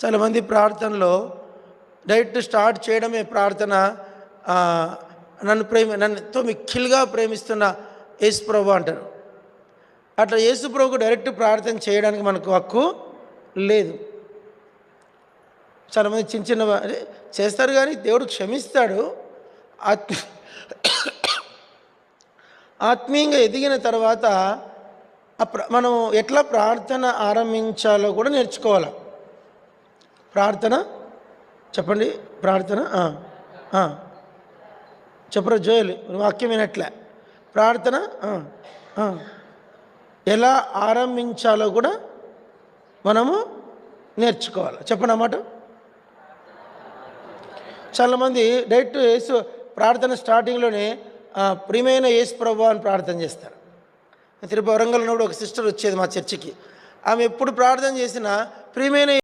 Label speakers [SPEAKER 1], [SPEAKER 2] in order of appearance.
[SPEAKER 1] చాలామంది ప్రార్థనలో direct start చేయడమే ప్రార్థన. నన్ను ఎంతో మిక్కిలిగా ప్రేమిస్తున్న యేసుప్రభు అంటారు. అట్లా యేసుప్రభుకు డైరెక్ట్ ప్రార్థన చేయడానికి మనకు హక్కు లేదు. చాలామంది చిన్న చిన్న చేస్తారు, కానీ దేవుడు క్షమిస్తాడు. ఆత్మీయంగా ఎదిగిన తర్వాత మనం ఎట్లా ప్రార్థన ఆరంభించాలో కూడా నేర్చుకోవాలి. ప్రార్థన చెప్పండి, ప్రార్థన చెప్పరా జోయలు, వాక్యం వినట్లే. ప్రార్థన ఎలా ఆరంభించాలో కూడా మనము నేర్చుకోవాలి. చెప్పండి అన్నమాట. చాలామంది డైరెక్ట్ యేసు ప్రార్థన స్టార్టింగ్లోనే ప్రియమైన యేసు ప్రభువా అని ప్రార్థన చేస్తారు. తిరుపతి వరంగల్ ఉన్నప్పుడు ఒక సిస్టర్ వచ్చేది మా చర్చికి. ఆమె ఎప్పుడు ప్రార్థన చేసినా ప్రియమైన